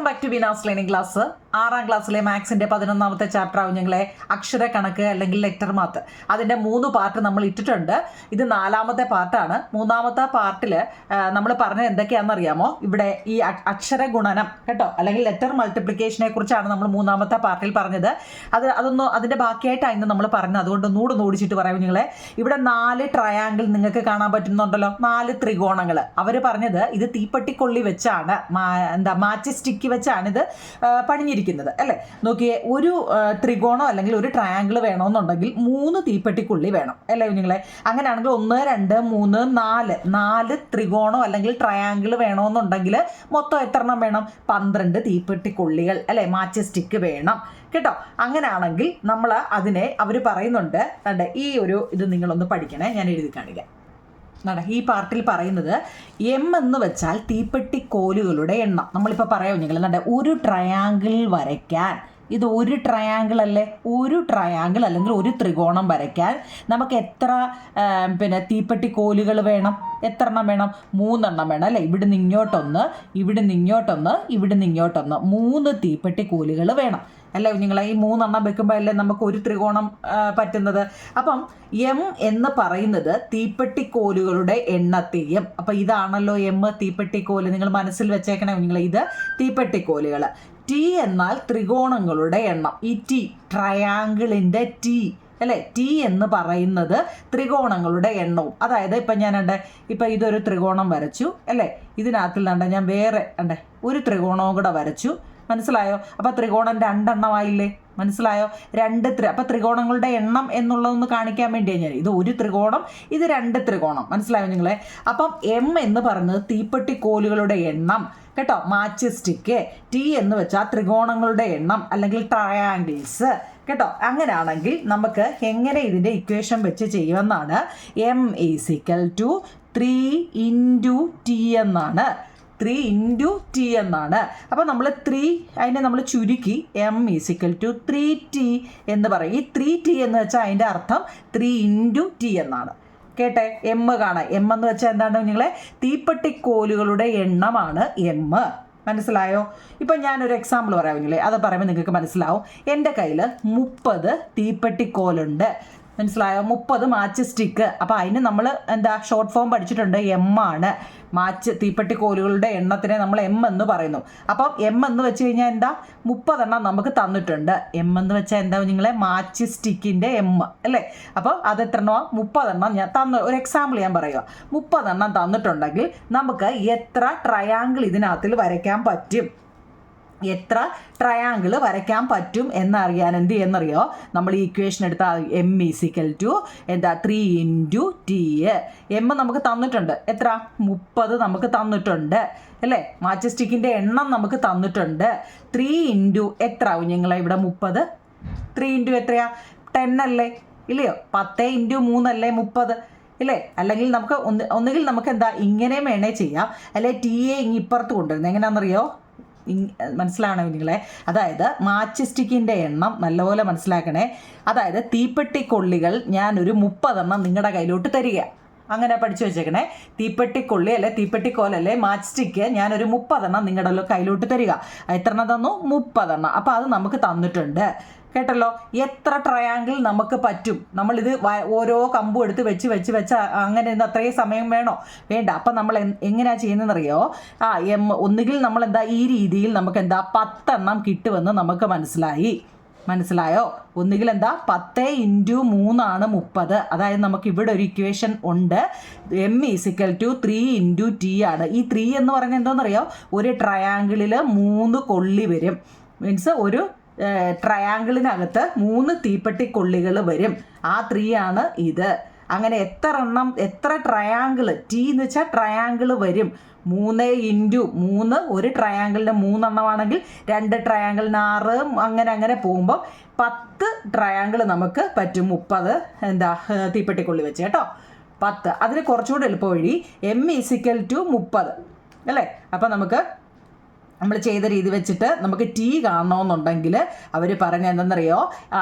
Back to വിനാസ് learning class. 6ാം ക്ലാസ്സിലെ മാത്സിന്റെ 11ാമത്തെ ചാപ്റ്റർ ആവും ഞങ്ങളെ അക്ഷര കണക്ക് അല്ലെങ്കിൽ ലെറ്റർ മാത്ത്. അതിന്റെ 3 പാർട്ട് നമ്മൾ ഇട്ടിട്ടുണ്ട്. ഇത് 4ാമത്തെ പാർട്ടാണ്. 3ാമത്തെ പാർട്ടിൽ നമ്മൾ പറഞ്ഞത് എന്തൊക്കെയാണെന്ന് അറിയാമോ? ഇവിടെ ഈ അക്ഷര ഗുണനം കേട്ടോ, അല്ലെങ്കിൽ ലെറ്റർ മൾട്ടിപ്ലിക്കേഷനെ കുറിച്ചാണ് നമ്മൾ 3ാമത്തെ പാർട്ടിൽ പറഞ്ഞത്. അതൊന്നും അതിന്റെ ബാക്കിയായിട്ടായിരുന്നു നമ്മൾ പറഞ്ഞത്. അതുകൊണ്ട് ഒന്നുകൂടെ ഓടിച്ചിട്ട് പറയാം നിങ്ങളെ. ഇവിടെ 4 ട്രയാങ്കിൾ നിങ്ങൾക്ക് കാണാൻ പറ്റുന്നുണ്ടല്ലോ, 4 ത്രികോണങ്ങൾ. അവർ പറഞ്ഞത് ഇത് തീപ്പെട്ടിക്കൊള്ളി വെച്ചാണ്, മാച്ച് സ്റ്റിക്ക് വെച്ചാണ് ഇത് പണിഞ്ഞിരിക്കുന്നത് അല്ലേ. നോക്കിയേ, ഒരു ത്രികോണം അല്ലെങ്കിൽ ഒരു ട്രയാങ്കിൾ വേണമെന്നുണ്ടെങ്കിൽ 3 തീപ്പെട്ടിക്കൊള്ളി വേണം അല്ലേ കുഞ്ഞുങ്ങളെ. അങ്ങനെയാണെങ്കിൽ 1, 2, 3, 4 ത്രികോണം അല്ലെങ്കിൽ ട്രയാങ്കിൾ വേണമെന്നുണ്ടെങ്കിൽ മൊത്തം എത്ര എണ്ണം വേണം? 12 തീപ്പെട്ടിക്കൊള്ളികൾ അല്ലേ, മാച്ച് സ്റ്റിക്ക് വേണം കേട്ടോ. അങ്ങനെയാണെങ്കിൽ നമ്മൾ അതിനെ അവർ പറയുന്നുണ്ട്. ഈ ഒരു ഇത് നിങ്ങളൊന്ന് പഠിക്കണേ, ഞാൻ എഴുതി കാണിക്കാം. ഈ പാർട്ടിൽ പറയുന്നത് എം എന്ന് വെച്ചാൽ തീപ്പെട്ടിക്കോലുകളുടെ എണ്ണം. നമ്മളിപ്പോൾ പറയാം നിങ്ങൾ ഒരു ട്രയാങ്കിൾ വരയ്ക്കാൻ, ഇത് ഒരു ട്രയാങ്കിൾ അല്ലേ, ഒരു ട്രയാങ്കിൾ അല്ലെങ്കിൽ ഒരു ത്രികോണം വരയ്ക്കാൻ നമുക്ക് എത്ര തീപ്പെട്ടിക്കോലുകൾ വേണം? എത്ര എണ്ണം വേണം? 3 എണ്ണം വേണം അല്ലേ. ഇവിടുന്ന് ഇങ്ങോട്ടൊന്ന്, ഇവിടുന്ന് ഇങ്ങോട്ടൊന്ന്, ഇവിടുന്ന് ഇങ്ങോട്ടൊന്ന്, 3 തീപ്പെട്ടിക്കോലുകൾ വേണം അല്ലേ കുഞ്ഞുങ്ങളെ. ഈ 3 എണ്ണം വെക്കുമ്പോൾ അല്ലേ നമുക്ക് ഒരു ത്രികോണം പറ്റുന്നത്. അപ്പം എം എന്ന് പറയുന്നത് തീപ്പെട്ടിക്കോലുകളുടെ എണ്ണത്തെയും, അപ്പം ഇതാണല്ലോ എം, തീപ്പെട്ടിക്കോല്. നിങ്ങൾ മനസ്സിൽ വെച്ചേക്കണേ കുഞ്ഞുങ്ങളെ, ഇത് തീപ്പെട്ടിക്കോലുകൾ. ടി എന്നാൽ ത്രികോണങ്ങളുടെ എണ്ണം. ഈ ടി, ട്രയാങ്കിളിൻ്റെ ടി അല്ലേ, ടി എന്ന് പറയുന്നത് ത്രികോണങ്ങളുടെ എണ്ണവും. അതായത് ഇപ്പം ഇപ്പം ഇതൊരു ത്രികോണം വരച്ചു അല്ലേ, ഇതിനകത്തിൽ ഞാൻ വേറെ ഒരു ത്രികോണവും കൂടെ വരച്ചു. മനസ്സിലായോ? അപ്പം ത്രികോണം 2 എണ്ണമായില്ലേ? മനസ്സിലായോ? അപ്പം ത്രികോണങ്ങളുടെ എണ്ണം എന്നുള്ളതൊന്ന് കാണിക്കാൻ വേണ്ടിയാണ് ഞാൻ. ഇത് ഒരു ത്രികോണം, ഇത് 2 ത്രികോണം. മനസ്സിലായോ നിങ്ങളെ? അപ്പം എം എന്ന് പറയുന്നത് തീപ്പെട്ടിക്കോലുകളുടെ എണ്ണം കേട്ടോ, മാച്ച് സ്റ്റിക്ക്. ടി എന്ന് വെച്ചാൽ ത്രികോണങ്ങളുടെ എണ്ണം അല്ലെങ്കിൽ ട്രയാങ്കിൾസ് കേട്ടോ. അങ്ങനെയാണെങ്കിൽ നമുക്ക് എങ്ങനെ ഇതിൻ്റെ ഇക്വേഷൻ വെച്ച് ചെയ്യുമെന്നാണ്. M is equal to 3 into t എന്നാണ്. 3 ഇൻറ്റു ടി എന്നാണ്. അപ്പോൾ നമ്മൾ 3 അതിനെ നമ്മൾ ചുരുക്കി എം ഈസിക്കൽ ടു 3t എന്ന് പറയും. ഈ 3t എന്ന് വെച്ചാൽ അതിൻ്റെ അർത്ഥം 3 ഇൻറ്റു ടി എന്നാണ്. കേട്ടെ, എം കാണാം. എം എന്ന് വെച്ചാൽ എന്താണ് നിങ്ങളെ? തീപ്പെട്ടിക്കോലുകളുടെ എണ്ണമാണ് എം. മനസ്സിലായോ? ഇപ്പം ഞാനൊരു എക്സാമ്പിൾ പറയാമെങ്കിലേ, അത് പറയുമ്പോൾ നിങ്ങൾക്ക് മനസ്സിലാവും. എൻ്റെ കയ്യിൽ 30 തീപ്പെട്ടിക്കോലുണ്ട്. മനസ്സിലായോ? 30 മാച്ച് സ്റ്റിക്ക്. അപ്പോൾ അതിന് നമ്മൾ ഷോർട്ട് ഫോം പഠിച്ചിട്ടുണ്ട്, എം ആണ്. മാച്ച് തീപ്പെട്ടിക്കോലുകളുടെ എണ്ണത്തിനെ നമ്മൾ എം എന്ന് പറയുന്നു. അപ്പം എം എന്ന് വെച്ച് കഴിഞ്ഞാൽ 30 എണ്ണം നമുക്ക് തന്നിട്ടുണ്ട്. എം എന്ന് വെച്ചാൽ നിങ്ങളെ മാച്ച് സ്റ്റിക്കിൻ്റെ എം അല്ലേ. അപ്പോൾ അത് എത്ര എണ്ണമാണ്? 30 എണ്ണം ഞാൻ ഒരു എക്സാമ്പിൾ ഞാൻ പറയുക. 30 എണ്ണം തന്നിട്ടുണ്ടെങ്കിൽ നമുക്ക് എത്ര ട്രയാങ്കിൾ ഇതിനകത്തിൽ വരയ്ക്കാൻ പറ്റും, എത്ര ട്രയാങ്കിൾ വരയ്ക്കാൻ പറ്റും എന്നറിയാൻ എന്നറിയോ? നമ്മൾ ഈ ഇക്വേഷൻ എടുത്താൽ m is equal to 3 into t. M നമുക്ക് തന്നിട്ടുണ്ട്, എത്ര? 30 നമുക്ക് തന്നിട്ടുണ്ട് അല്ലേ. മാച്ച് സ്റ്റിക്കിൻ്റെ എണ്ണം നമുക്ക് തന്നിട്ടുണ്ട്. 3 ഇൻറ്റു എത്ര ആവും ഞങ്ങളെ ഇവിടെ? 30. 3 ഇൻറ്റു എത്രയാ? 10 അല്ലേ, ഇല്ലയോ? 10 ഇൻറ്റു 3 അല്ലേ 30 ഇല്ലേ. അല്ലെങ്കിൽ നമുക്ക് ഒന്നുകിൽ നമുക്ക് ഇങ്ങനെ വേണേ ചെയ്യാം, അല്ലെ ടിയെ ഇപ്പുറത്ത് കൊണ്ടുവരുന്നത്. എങ്ങനെയാണെന്നറിയോ? മനസ്സിലാവണേ നിങ്ങളെ. അതായത് മാച്ച് സ്റ്റിക്കിൻ്റെ എണ്ണം നല്ലപോലെ മനസ്സിലാക്കണേ. അതായത് തീപ്പെട്ടിക്കൊള്ളികൾ ഞാനൊരു 30 എണ്ണം നിങ്ങളുടെ കയ്യിലോട്ട് തരിക. അങ്ങനെ പഠിച്ചു വെച്ചേക്കണേ. തീപ്പെട്ടിക്കൊള്ളി അല്ലെ തീപ്പെട്ടിക്കോലല്ലേ മാച്ച് സ്റ്റിക്ക് ഞാനൊരു 30 എണ്ണം നിങ്ങളുടെ കയ്യിലോട്ട് തരിക. എത്ര എണ്ണം തന്നു? 30 എണ്ണം. അപ്പോൾ അത് നമുക്ക് തന്നിട്ടുണ്ട് കേട്ടല്ലോ. എത്ര ട്രയാങ്കിൾ നമുക്ക് പറ്റും? നമ്മളിത് ഓരോ കമ്പും എടുത്ത് വെച്ച് അങ്ങനെ അത്രയും സമയം വേണോ? വേണ്ട. അപ്പം നമ്മൾ എങ്ങനെയാണ് ചെയ്യുന്നതെന്നറിയോ? ഒന്നുകിൽ നമ്മൾ ഈ രീതിയിൽ നമുക്ക് 10 എണ്ണം കിട്ടുമെന്ന് നമുക്ക് മനസ്സിലായോ? ഒന്നുകിൽ 10 ഇൻറ്റു 3 ആണ് 30. അതായത് നമുക്ക് ഇവിടെ ഒരു ഇക്വേഷൻ ഉണ്ട്. M is equal to 3 into t ആണ്. ഈ 3 എന്ന് പറഞ്ഞാൽ എന്താണെന്നറിയോ? ഒരു ട്രയാങ്കിളിൽ 3 കൊള്ളി വരും. മീൻസ് ഒരു ട്രയാങ്കിളിനകത്ത് 3 തീപ്പെട്ടിക്കൊള്ളികൾ വരും. ആ 3 ആണ് ഇത്. അങ്ങനെ എത്ര ട്രയാങ്കിൾ, ടി എന്ന് വെച്ചാൽ ട്രയാങ്കിൾ വരും. 3 ഇൻറ്റു 3, ഒരു ട്രയാങ്കിളിന് 3 എണ്ണമാണെങ്കിൽ 2 ട്രയാങ്കിളിന് 6, അങ്ങനെ പോകുമ്പോൾ 10 ട്രയാങ്കിൾ നമുക്ക് പറ്റും. 30 തീപ്പെട്ടിക്കൊള്ളി വെച്ച് കേട്ടോ, 10. അതിന് കുറച്ചുകൂടി എളുപ്പ വഴി എം ഈസിക്കൽ ടു 30 അല്ലേ. അപ്പം നമ്മൾ ചെയ്ത രീതി വെച്ചിട്ട് നമുക്ക് ടി കാണണമെന്നുണ്ടെങ്കിൽ അവർ പറഞ്ഞ എന്തെന്നറിയോ?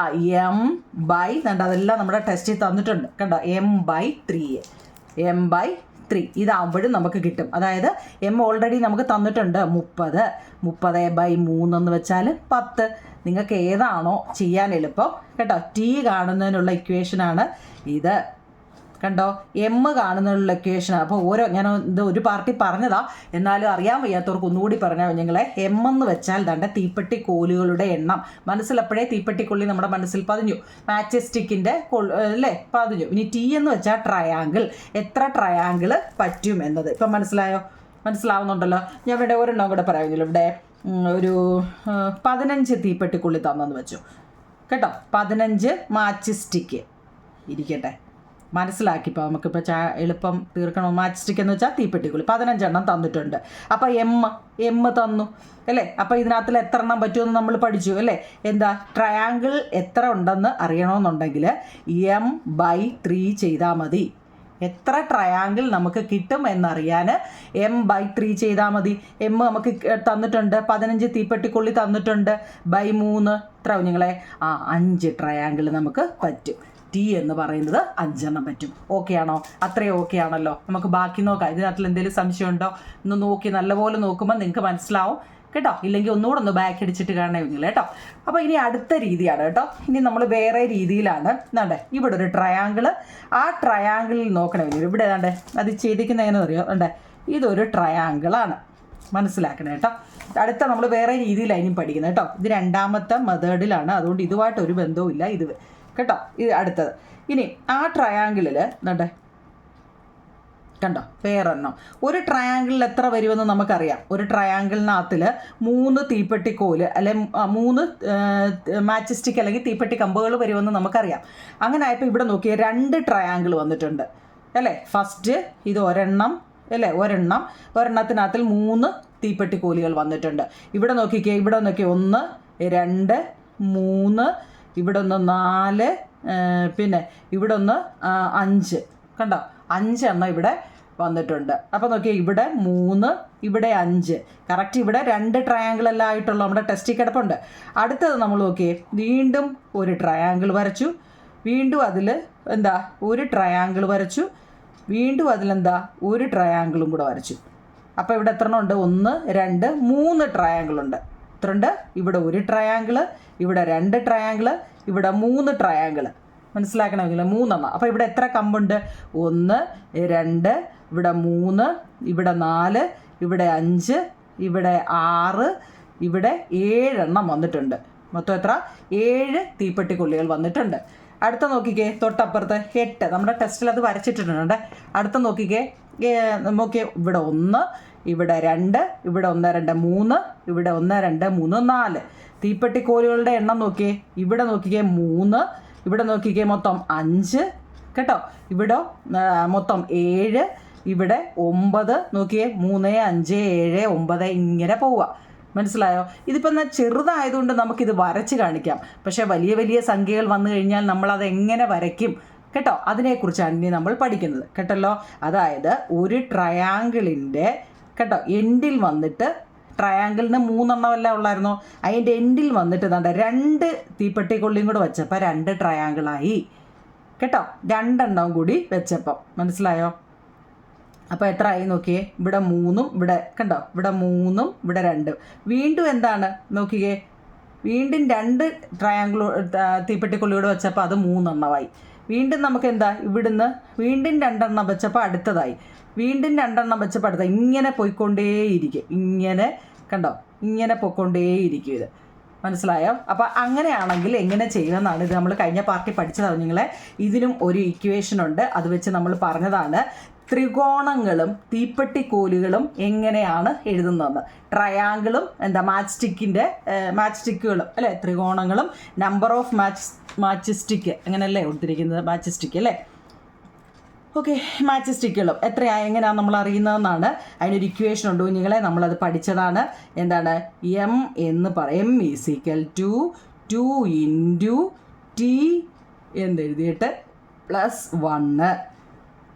എം ബൈ അതെല്ലാം നമ്മുടെ ടെസ്റ്റിൽ തന്നിട്ടുണ്ട് കണ്ടോ. എം ബൈ 3 3 ഇതാകുമ്പോഴും നമുക്ക് കിട്ടും. അതായത് എം ഓൾറെഡി നമുക്ക് തന്നിട്ടുണ്ട് 30. 30/3 എന്ന് വെച്ചാൽ 10. നിങ്ങൾക്ക് ഏതാണോ ചെയ്യാൻ എളുപ്പം കേട്ടോ. ടി കാണുന്നതിനുള്ള ഇക്വേഷനാണ് ഇത് കണ്ടോ. എം കാണുന്നതിനുള്ള ഇക്വേഷനാണ്. അപ്പോൾ ഞാൻ ഇത് ഒരു പാർട്ടി പറഞ്ഞതാ, എന്നാലും അറിയാൻ വയ്യാത്തവർക്ക് ഒന്നുകൂടി പറഞ്ഞാൽ ഞങ്ങളെ എം എന്ന് വെച്ചാൽ ദണ്ട തീപ്പെട്ടി കോലുകളുടെ എണ്ണം. മനസ്സിലപ്പോഴേ തീപ്പെട്ടിക്കൊള്ളി നമ്മുടെ മനസ്സിൽ പതിഞ്ഞു. മാച്ച് സ്റ്റിക്കിൻ്റെ അല്ലേ പതിഞ്ഞു. ഇനി ടി എന്ന് വെച്ചാൽ ട്രയാങ്കിൾ. എത്ര ട്രയാങ്കിൾ പറ്റും എന്നത് ഇപ്പം മനസ്സിലാവുന്നുണ്ടല്ലോ. ഞാൻ ഇവിടെ ഒരെണ്ണം കൂടെ പറയുന്നില്ല. ഇവിടെ ഒരു 15 തീപ്പെട്ടിക്കൊള്ളി തന്നെന്ന് വെച്ചു കേട്ടോ. 15 മാച്ച് സ്റ്റിക്ക് ഇരിക്കട്ടെ. മനസ്സിലാക്കിപ്പോൾ നമുക്കിപ്പോൾ എളുപ്പം തീർക്കണം. മാച്ച് സ്റ്റിക്ക് എന്ന് വെച്ചാൽ തീപ്പെട്ടിക്കുള്ളി 15 എണ്ണം തന്നിട്ടുണ്ട്. അപ്പോൾ എം തന്നു അല്ലേ. അപ്പോൾ ഇതിനകത്തിൽ എത്ര എണ്ണം പറ്റുമെന്ന് നമ്മൾ പഠിച്ചു അല്ലേ. എന്താ ട്രയാങ്കിൾ എത്ര ഉണ്ടെന്ന് അറിയണമെന്നുണ്ടെങ്കിൽ m/3 ചെയ്താൽ മതി. എത്ര ട്രയാങ്കിൾ നമുക്ക് കിട്ടും എന്നറിയാൻ m/3 ചെയ്താൽ മതി. എം നമുക്ക് തന്നിട്ടുണ്ട്, 15 തീപ്പെട്ടിക്കൊള്ളി തന്നിട്ടുണ്ട്. /3 എത്ര കുഞ്ഞുങ്ങളെ 5 ട്രയാങ്കിൾ നമുക്ക് പറ്റും. ടി എന്ന് പറയുന്നത് 5 എണ്ണം പറ്റും. ഓക്കെ ആണോ? അത്രയും ഓക്കെ ആണല്ലോ. നമുക്ക് ബാക്കി നോക്കാം. ഇതിനകത്തിൽ എന്തെങ്കിലും സംശയമുണ്ടോ ഒന്ന് നോക്കി നല്ലപോലെ നോക്കുമ്പോൾ നിങ്ങൾക്ക് മനസ്സിലാവും കേട്ടോ. ഇല്ലെങ്കിൽ ഒന്നുകൂടെ ഒന്ന് ബാക്ക് അടിച്ചിട്ട് കാണണമെങ്കിൽ കേട്ടോ. അപ്പോൾ ഇനി അടുത്ത രീതിയാണ് കേട്ടോ. ഇനി നമ്മൾ വേറെ രീതിയിലാണ്. എന്താണ്ടേ ഇവിടെ ഒരു ട്രയാങ്കിൾ. ആ ട്രയാങ്കിളിൽ നോക്കണമെങ്കിൽ ഇവിടെ ഏതാണ്ട് അത് ചെയ്തിരിക്കുന്നത് എങ്ങനെ അറിയോ? ഉണ്ട് ഇതൊരു ട്രയാങ്കിളാണ്. മനസ്സിലാക്കണം കേട്ടോ. അടുത്ത നമ്മൾ വേറെ രീതിയിലായിരിക്കും പഠിക്കുന്നത് കേട്ടോ. ഇത് രണ്ടാമത്തെ മെത്തേഡിലാണ്. അതുകൊണ്ട് ഇതുമായിട്ട് ഒരു ബന്ധവും ഇല്ല ഇത് കേട്ടോ. ഇത് അടുത്തത്. ഇനി ആ ട്രയാങ്കിളിൽ എന്താ കണ്ടോ വേറെണ്ണം. ഒരു ട്രയാങ്കിളിൽ എത്ര വരുമെന്ന് നമുക്കറിയാം. ഒരു ട്രയാങ്കിളിനകത്തിൽ 3 തീപ്പെട്ടിക്കോല് അല്ലെങ്കിൽ 3 മാച്ച് സ്റ്റിക്ക് അല്ലെങ്കിൽ തീപ്പെട്ടി കമ്പുകൾ വരുമെന്ന് നമുക്കറിയാം. അങ്ങനെ ആയപ്പോൾ ഇവിടെ നോക്കിയാൽ 2 ട്രയാങ്കിൾ വന്നിട്ടുണ്ട് അല്ലേ. ഫസ്റ്റ് ഇത് ഒരെണ്ണം അല്ലേ, ഒരെണ്ണത്തിനകത്തിൽ 3 തീപ്പെട്ടിക്കോലുകൾ വന്നിട്ടുണ്ട്. ഇവിടെ നോക്കിക്കേ 1 2 3 ഇവിടെ 4 പിന്നെ ഇവിടെ 5 കണ്ടോ. 5 എണ്ണം ഇവിടെ വന്നിട്ടുണ്ട്. അപ്പോൾ നോക്കിയാൽ ഇവിടെ 3 ഇവിടെ 5 കറക്റ്റ്. ഇവിടെ 2 ട്രയാങ്കിൾ എല്ലാം ആയിട്ടുള്ള നമ്മുടെ ടെസ്റ്റിൽ കിടപ്പുണ്ട്. അടുത്തത് നമ്മൾ നോക്കിയേ വീണ്ടും ഒരു ട്രയാങ്കിൾ വരച്ചു. വീണ്ടും അതിൽ എന്താ ഒരു ട്രയാങ്കിൾ വരച്ചു. വീണ്ടും അതിലെന്താ ഒരു ട്രയാങ്കിളും കൂടെ വരച്ചു. അപ്പോൾ ഇവിടെ എത്ര എണ്ണം ഉണ്ട്? 1 2 3 ട്രയാങ്കിളുണ്ട്. എത്രയുണ്ട്? ഇവിടെ ഒരു ട്രയാങ്കിൾ, ഇവിടെ 2 ട്രയാങ്കിൾ, ഇവിടെ 3 ട്രയാങ്കിൾ. മനസ്സിലാക്കണമെങ്കിൽ 3 എണ്ണം. അപ്പോൾ ഇവിടെ എത്ര കമ്പുണ്ട്? 1 2 ഇവിടെ 3 ഇവിടെ 4 ഇവിടെ 5 ഇവിടെ 6 ഇവിടെ 7 എണ്ണം വന്നിട്ടുണ്ട്. മൊത്തം എത്ര? 7 തീപ്പെട്ടിക്കൊള്ളികൾ വന്നിട്ടുണ്ട്. അടുത്ത നോക്കിക്കേ തൊട്ടപ്പുറത്ത് 8. നമ്മുടെ ടെസ്റ്റിൽ അത് വരച്ചിട്ടുണ്ട്. അടുത്ത നോക്കിക്കേ ഇവിടെ 1 ഇവിടെ 2 ഇവിടെ 1 2 3 ഇവിടെ 1 2 3 4 തീപ്പെട്ടിക്കോലുകളുടെ എണ്ണം നോക്കിയേ. ഇവിടെ നോക്കിക്കേ 3, ഇവിടെ നോക്കിക്കേ മൊത്തം 5 കേട്ടോ. ഇവിടെ മൊത്തം 7, ഇവിടെ 9 നോക്കിയേ 3 5 7 9 ഇങ്ങനെ പോവുക. മനസ്സിലായോ? ഇതിപ്പോൾ ചെറുതായതുകൊണ്ട് നമുക്കിത് വരച്ച് കാണിക്കാം. പക്ഷേ വലിയ വലിയ സംഖ്യകൾ വന്നു കഴിഞ്ഞാൽ നമ്മളത് എങ്ങനെ വരയ്ക്കും കേട്ടോ. അതിനെക്കുറിച്ചാണ് ഇനി നമ്മൾ പഠിക്കുന്നത് കേട്ടല്ലോ. അതായത് ഒരു ട്രയാങ്കിളിൻ്റെ കേട്ടോ എൻഡിൽ വന്നിട്ട് ട്രയാങ്കിളിന് 3 എണ്ണമല്ല ഉള്ളായിരുന്നോ, അതിൻ്റെ എൻഡിൽ വന്നിട്ട് എന്താ 2 തീപ്പെട്ടിക്കൊള്ളിയും കൂടെ വെച്ചപ്പോൾ 2 ട്രയാങ്കിളായി കേട്ടോ. 2 എണ്ണം കൂടി വെച്ചപ്പം മനസ്സിലായോ? അപ്പോൾ എത്ര ആയി നോക്കിയേ. ഇവിടെ 3 ഇവിടെ കണ്ടോ, ഇവിടെ 3 ഇവിടെ 2. വീണ്ടും എന്താണ് നോക്കിയേ, വീണ്ടും 2 ട്രയാങ്കിൾ തീപ്പെട്ടിക്കൊള്ളിയോട് വെച്ചപ്പോൾ അത് 3 എണ്ണമായി. വീണ്ടും നമുക്ക് എന്താ ഇവിടുന്ന് വീണ്ടും 2 എണ്ണം വെച്ചപ്പോൾ അടുത്തതായി, വീണ്ടും 2 എണ്ണം വെച്ചപ്പോൾ അടുത്ത ഇങ്ങനെ പോയിക്കൊണ്ടേയിരിക്കും. ഇങ്ങനെ കണ്ടോ, ഇങ്ങനെ പോയിക്കൊണ്ടേയിരിക്കും. ഇത് മനസ്സിലായോ? അപ്പോൾ അങ്ങനെയാണെങ്കിൽ എങ്ങനെ ചെയ്യുമെന്നാണ് ഇത് നമ്മൾ കഴിഞ്ഞ പാർട്ടി പഠിച്ചതാണ് നിങ്ങളെ. ഇതിനും ഒരു ഇക്വേഷൻ ഉണ്ട്, അത് വെച്ച് നമ്മൾ പറഞ്ഞതാണ് ത്രികോണങ്ങളും തീപ്പെട്ടിക്കോലുകളും എങ്ങനെയാണ് എഴുതുന്നതെന്ന്. ട്രയാങ്കിളും എന്താ മാച്ച് സ്റ്റിക്കുകളും അല്ലേ, ത്രികോണങ്ങളും നമ്പർ ഓഫ് മാച്ച് സ്റ്റിക്ക് അങ്ങനെയല്ലേ കൊടുത്തിരിക്കുന്നത്, മാച്ച് സ്റ്റിക്ക് അല്ലേ. ഓക്കെ, മാച്ച് സ്റ്റിക്കുകളും എങ്ങനെയാണ് നമ്മൾ അറിയുന്നതെന്നാണ്. അതിനൊരു ഇക്വേഷൻ ഉണ്ട് കുഞ്ഞുങ്ങളെ, നമ്മളത് പഠിച്ചതാണ്. എന്താണ് എം എന്ന് പറയും M = 2 × T എന്നെഴുതിയിട്ട് +1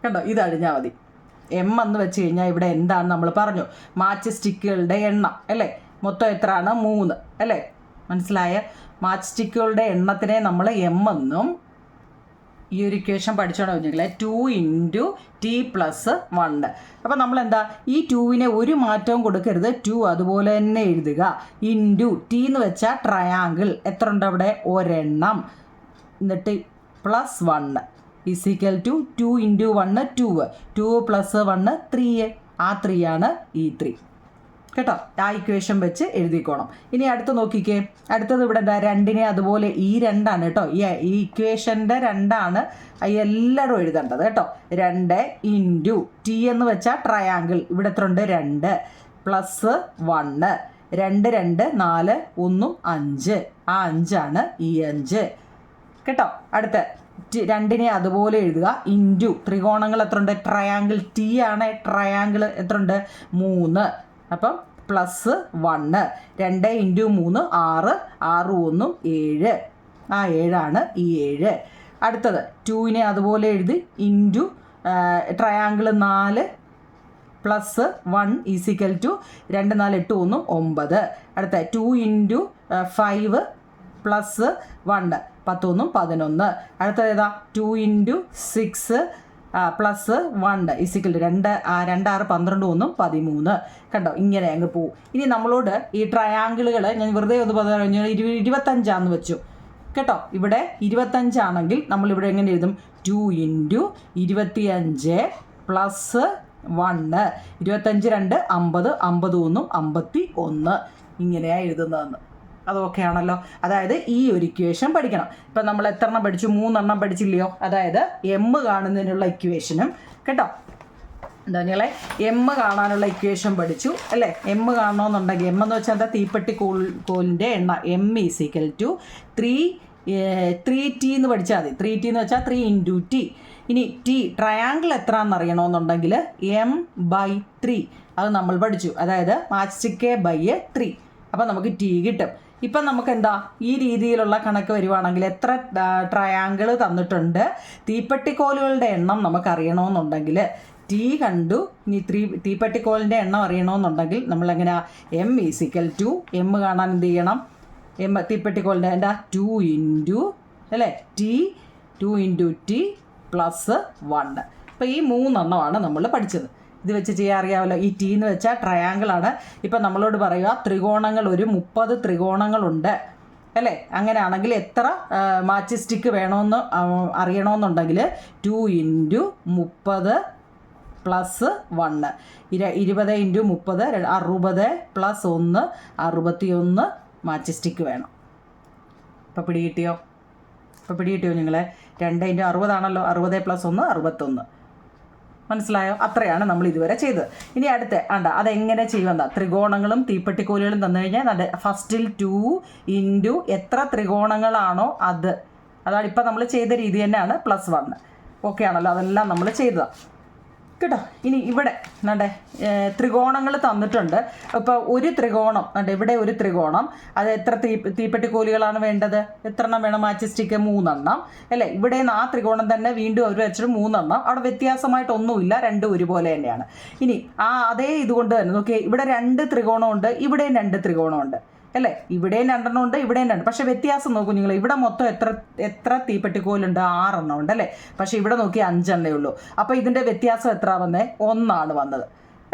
കണ്ടോ. ഇത് അഴിഞ്ഞാൽ മതി. എം എന്ന് വെച്ച് കഴിഞ്ഞാൽ ഇവിടെ എന്താണ് നമ്മൾ പറഞ്ഞു, മാച്ച് സ്റ്റിക്കുകളുടെ എണ്ണം അല്ലേ. മൊത്തം എത്രയാണ്? 3 അല്ലേ. മനസ്സിലായ? മാച്ച് സ്റ്റിക്കുകളുടെ എണ്ണത്തിനെ നമ്മൾ എം എന്നും ഈ ഒരു ഇക്വേഷൻ പഠിച്ചോണം കുഞ്ഞുങ്ങളെ. 2 ഇൻറ്റു ടി പ്ലസ് 1. അപ്പോൾ നമ്മളെന്താ ഈ 2വിനെ ഒരു മാറ്റവും കൊടുക്കരുത്, 2 അതുപോലെ തന്നെ എഴുതുക. ഇൻറ്റു ടി എന്ന് വെച്ചാൽ ട്രയാങ്കിൾ എത്ര ഉണ്ട് അവിടെ, ഒരെണ്ണം, എന്നിട്ട് plus 1 is equal to 2 into 1 2, 2 plus 1 3, ആ 3 ആണ് ഈ 3 കേട്ടോ. ആ ഇക്വേഷൻ വെച്ച് എഴുതിക്കോണം. ഇനി അടുത്ത് നോക്കിക്കേ, അടുത്തത് ഇവിടെ എന്താ, 2നെ അതുപോലെ ഈ 2 കേട്ടോ, ഈ ഇക്വേഷൻ്റെ 2 എല്ലായിടും എഴുതേണ്ടത് കേട്ടോ. 2 ഇൻറ്റു ടി എന്ന് വെച്ചാൽ ട്രയാങ്കിൾ, ഇവിടെ എത്ര ഉണ്ട് 2 പ്ലസ് 1, 2 2 4 1 5, ആ 5 ആണ് ഈ 5 കേട്ടോ. അടുത്ത 2നെ അതുപോലെ എഴുതുക. ഇൻറ്റു ത്രികോണങ്ങൾ എത്ര ഉണ്ട്, ട്രയാങ്കിൾ ടി ആണ്, ട്രയാങ്കിൾ എത്ര ഉണ്ട് 3, അപ്പം പ്ലസ് 1, 2 ഇൻറ്റു 3 6, 6 1 7, ആ 7 ആണ് ഈ 7. അടുത്തത് 2നെ അതുപോലെ എഴുതി. Into triangle 4 plus 1 is equal to 2 4 8 1 9. അടുത്ത 2 ഇൻറ്റു 5 പ്ലസ് 1 10 1 11. അടുത്തത് ഏതാ, 2 ഇൻറ്റു 6 പ്ലസ് 1 ഈസിക്കൽ ടു 2 6 12 1 13. കണ്ടോ, ഇങ്ങനെ അങ്ങ് പോവും. ഇനി നമ്മളോട് ഈ ട്രയാങ്കിളുകൾ ഞാൻ വെറുതെ ഒന്ന് പറഞ്ഞു 25 വെച്ചു കേട്ടോ. ഇവിടെ 25 ആണെങ്കിൽ നമ്മളിവിടെ എങ്ങനെ എഴുതും, 2 ഇൻറ്റു 25 പ്ലസ് 1, 25 2 50, 51 51, ഇങ്ങനെയാണ് എഴുതുന്നതെന്ന്. അതൊക്കെ ആണല്ലോ. അതായത് ഈ ഒരു ഇക്വേഷൻ പഠിക്കണം. ഇപ്പം നമ്മൾ എത്ര എണ്ണം പഠിച്ചു, 3 പഠിച്ചില്ലയോ. അതായത് എം കാണുന്നതിനുള്ള ഇക്വേഷനും കേട്ടോ, എന്താ നിങ്ങളെ എം കാണാനുള്ള ഇക്വേഷൻ പഠിച്ചു അല്ലേ. എം കാണണമെന്നുണ്ടെങ്കിൽ എം എന്ന് വെച്ചാൽ എന്താ, തീപ്പെട്ടി കോലിൻ്റെ എണ്ണ. എം ഈസിക്കൽ ടു 3T എന്ന് പഠിച്ചാൽ മതി. 3T എന്ന് വെച്ചാൽ 3 ഇൻറ്റു ടി. ഇനി ടി ട്രയാങ്കിൾ എത്രയാണെന്ന് അറിയണമെന്നുണ്ടെങ്കിൽ m/3 അത് നമ്മൾ പഠിച്ചു. അതായത് മാച്ച് ബൈ 3, അപ്പം നമുക്ക് ടി കിട്ടും. ഇപ്പം നമുക്ക് എന്താ ഈ രീതിയിലുള്ള കണക്ക് വരുവാണെങ്കിൽ എത്ര ട്രയാങ്കിൾ തന്നിട്ടുണ്ട്, തീപ്പെട്ടിക്കോലുകളുടെ എണ്ണം നമുക്ക് അറിയണമെന്നുണ്ടെങ്കിൽ ടി കണ്ടു. ഇനി തീപ്പെട്ടിക്കോലിൻ്റെ എണ്ണം അറിയണമെന്നുണ്ടെങ്കിൽ നമ്മളെങ്ങനെ, എം ഈസിക്കൽ ടു എം കാണാൻ എന്ത് ചെയ്യണം, എം തീപ്പെട്ടിക്കോലിൻ്റെ എന്താ 2 ഇൻറ്റു അല്ലേ ടി, 2 ഇൻറ്റു ടി പ്ലസ് 1. അപ്പോൾ ഈ 3 നമ്മൾ പഠിച്ചത്. ഇത് വെച്ച് ചെയ്യാൻ അറിയാമല്ലോ. ഈ ടി എന്ന് വെച്ചാൽ ട്രയാങ്കിളാണ്. ഇപ്പം നമ്മളോട് പറയുക ത്രികോണങ്ങൾ ഒരു 30 ത്രികോണങ്ങളുണ്ട് അല്ലേ. അങ്ങനെയാണെങ്കിൽ എത്ര മാച്ച് സ്റ്റിക്ക് വേണമെന്ന് അറിയണമെന്നുണ്ടെങ്കിൽ 2 into 30 plus 1, 20 into 30 60 plus 1 61 match stick വേണം. ഇപ്പോൾ പിടികിട്ടിയോ നിങ്ങളെ, 2 ഇൻറ്റു 60 ആണല്ലോ, 60 പ്ലസ് 1 61. മനസ്സിലായോ? അത്രയാണ് നമ്മൾ ഇതുവരെ ചെയ്തത്. ഇനി അടുത്ത അതെങ്ങനെ ചെയ്യുമെന്നാ, ത്രികോണങ്ങളും തീപ്പെട്ടിക്കോലുകളും തന്നു കഴിഞ്ഞാൽ ഫസ്റ്റിൽ 2 ഇൻറ്റു എത്ര ത്രികോണങ്ങളാണോ അതാണ് ഇപ്പം നമ്മൾ ചെയ്ത രീതി തന്നെയാണ്, പ്ലസ് 1. ഓക്കെ ആണല്ലോ, അതെല്ലാം നമ്മൾ ചെയ്തതാണ് കേട്ടോ. ഇനി ഇവിടെ ത്രികോണങ്ങൾ തന്നിട്ടുണ്ട്. ഇപ്പോൾ ഒരു ത്രികോണം ഇവിടെ ഒരു ത്രികോണം, അത് എത്ര തീപ്പെട്ടിക്കോലുകളാണ് വേണ്ടത്, എത്ര എണ്ണം വേണം, മാച്ച് സ്റ്റിക്ക് 3 അല്ലേ. ഇവിടെ ആ ത്രികോണം തന്നെ വീണ്ടും അവർ വെച്ചിട്ട് 3, അവിടെ വ്യത്യാസമായിട്ടൊന്നുമില്ല, രണ്ടും ഒരുപോലെ തന്നെയാണ്. ഇനി അതേ ഇതുകൊണ്ട് തന്നെ നോക്കിയേ, ഇവിടെ 2 ത്രികോണമുണ്ട്, ഇവിടെയും 2 ത്രികോണമുണ്ട് അല്ലേ. ഇവിടെയും 2 ഉണ്ട്, ഇവിടെയും 2. പക്ഷേ വ്യത്യാസം നോക്കൂ നിങ്ങൾ, ഇവിടെ മൊത്തം എത്ര തീപ്പെട്ടിക്കോലുണ്ട്, 6 ഉണ്ട് അല്ലേ. പക്ഷേ ഇവിടെ നോക്കി 5 ഉള്ളൂ. അപ്പോൾ ഇതിൻ്റെ വ്യത്യാസം എത്ര വന്നേ, 1 വന്നത്